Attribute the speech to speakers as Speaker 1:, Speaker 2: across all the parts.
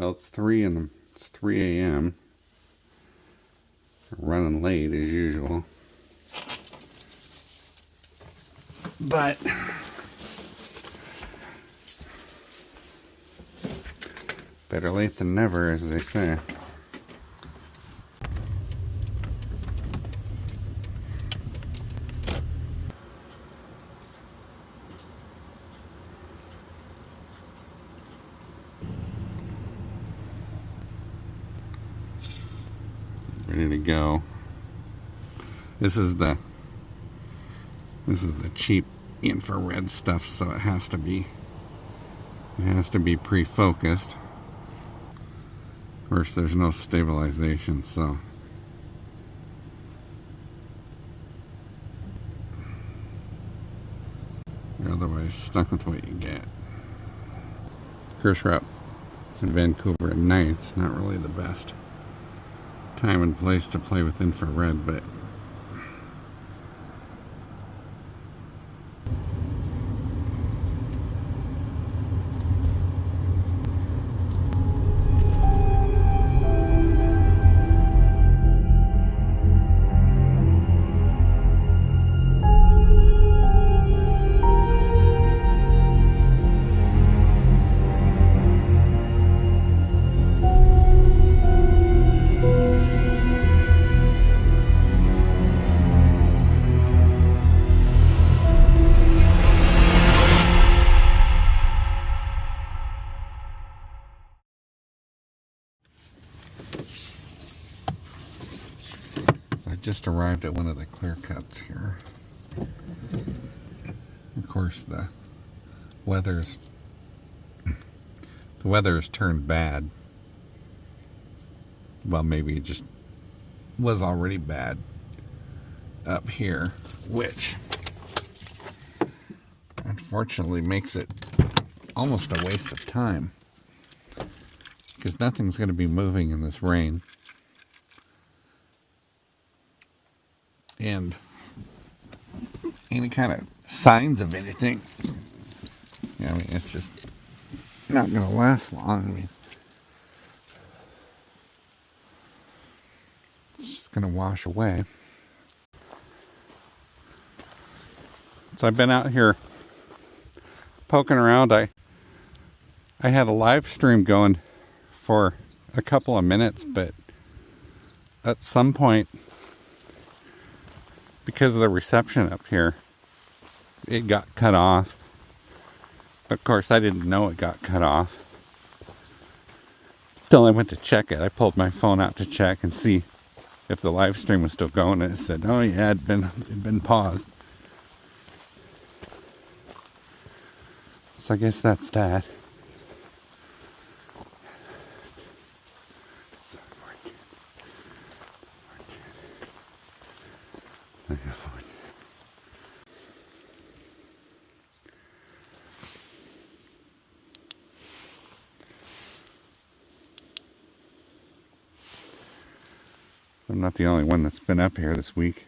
Speaker 1: Well, it's 3 a.m. Running late as usual. But better late than never, as they say. Ready to go. This is the cheap infrared stuff, so it has to be pre-focused. Of course, there's no stabilization, so you're otherwise stuck with what you get. Of course, we're up in Vancouver at night. It's not really the best time and place to play with infrared, but just arrived at one of the clear cuts here. Of course, the weather's turned bad. Well, maybe it just was already bad up here, which unfortunately makes it almost a waste of time, because nothing's going to be moving in this rain. And any kind of signs of anything, I mean, it's just not going to last long. I mean, it's just going to wash away. So I've been out here poking around. I had a live stream going for a couple of minutes, but at some point, because of the reception up here, it got cut off. Of course, I didn't know it got cut off till I went to check it. I pulled my phone out to check and see if the live stream was still going, and it said, oh yeah, it'd been paused. So I guess that's that. I'm not the only one that's been up here this week.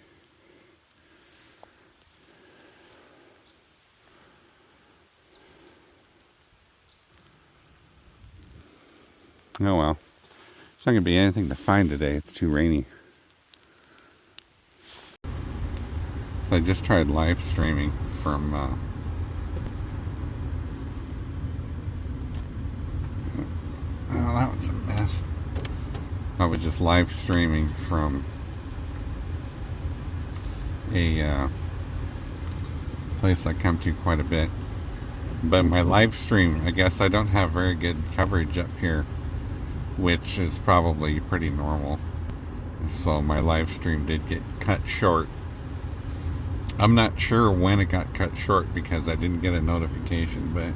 Speaker 1: Oh well. It's not going to be anything to find today. It's too rainy. So I just tried live streaming from oh, that was a mess. I was just live streaming from a place I come to quite a bit. But my live stream, I guess I don't have very good coverage up here, which is probably pretty normal. So my live stream did get cut short. I'm not sure when it got cut short because I didn't get a notification, but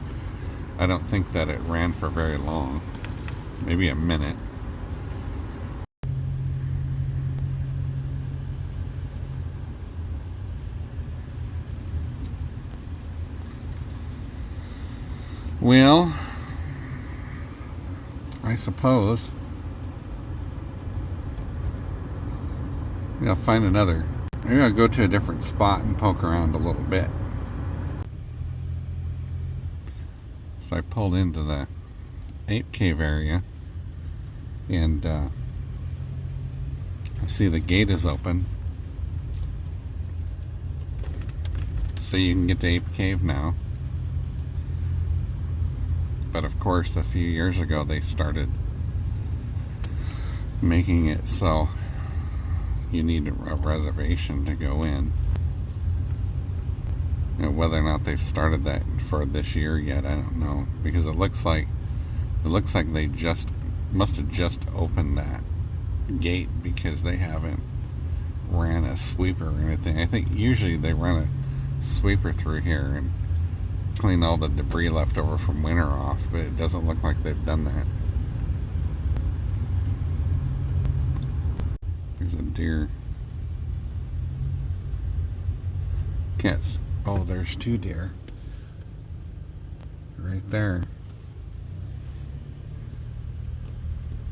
Speaker 1: I don't think that it ran for very long. Maybe a minute. Well, I suppose maybe I'll find another. Maybe I'll go to a different spot and poke around a little bit. So I pulled into the ape cave area. And I see the gate is open, so you can get to Ape Cave now. But of course, a few years ago they started making it so you need a reservation to go in. And whether or not they've started that for this year yet, I don't know, because it looks like they just must have just opened that gate, because they haven't ran a sweeper or anything. I think usually they run a sweeper through here and clean all the debris left over from winter off, but it doesn't look like they've done that. There's a deer. Can't. Oh, there's two deer right there.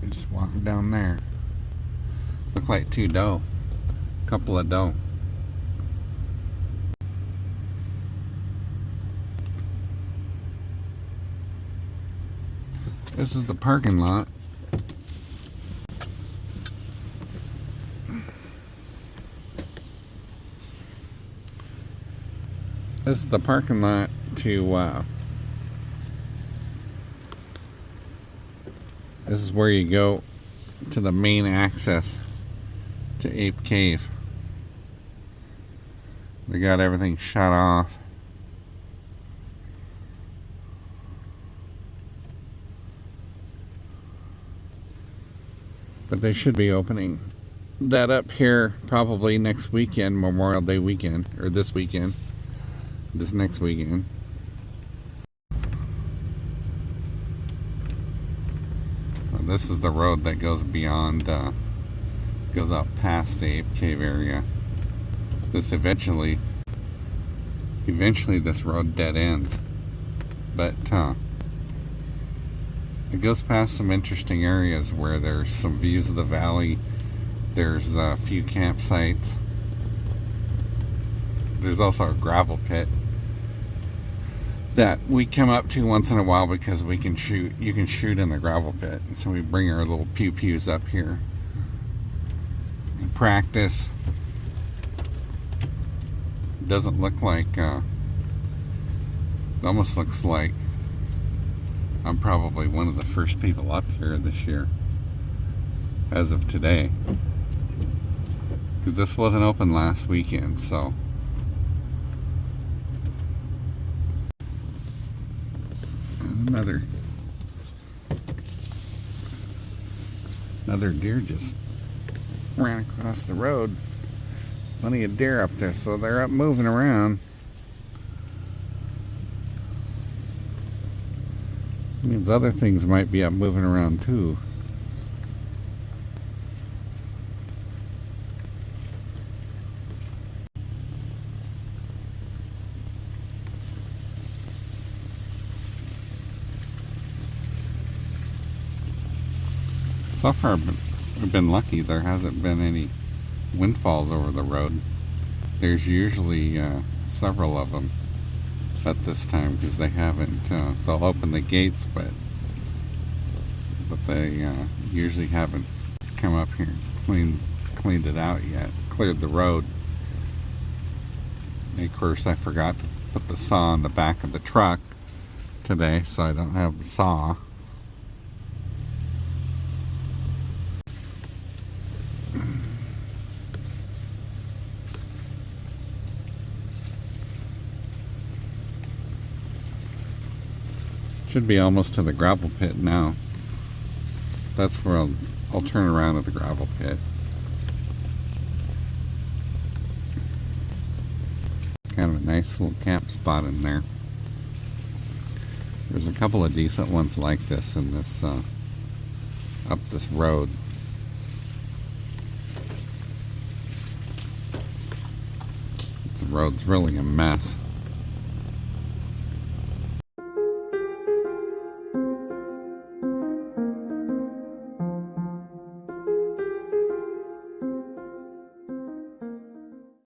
Speaker 1: They just walking down there. Look like two doe. Couple of doe. This is the parking lot. This is the parking lot to, this is where you go to the main access to Ape Cave. They got everything shut off. But they should be opening that up here probably next weekend, Memorial Day weekend, or this weekend. This next weekend. Well, this is the road that goes beyond, goes out past the Ape Cave area. This eventually this road dead ends, but it goes past some interesting areas where there's some views of the valley. There's a few campsites. There's also a gravel pit that we come up to once in a while because we can shoot. You can shoot in the gravel pit, and so we bring our little pew-pews up here and practice. It doesn't look like. It almost looks like I'm probably one of the first people up here this year, as of today, because this wasn't open last weekend, so. Another deer just ran across the road. Plenty of deer up there, so they're up moving around. Means other things might be up moving around too. So far, we've been lucky. There hasn't been any windfalls over the road. There's usually several of them at this time, because they haven't. They'll open the gates, but they usually haven't come up here and cleaned it out yet. Cleared the road. And of course, I forgot to put the saw in the back of the truck today, so I don't have the saw. Should be almost to the gravel pit now. That's where I'll turn around at the gravel pit. Kind of a nice little camp spot in there. There's a couple of decent ones like this in this up this road. The road's really a mess.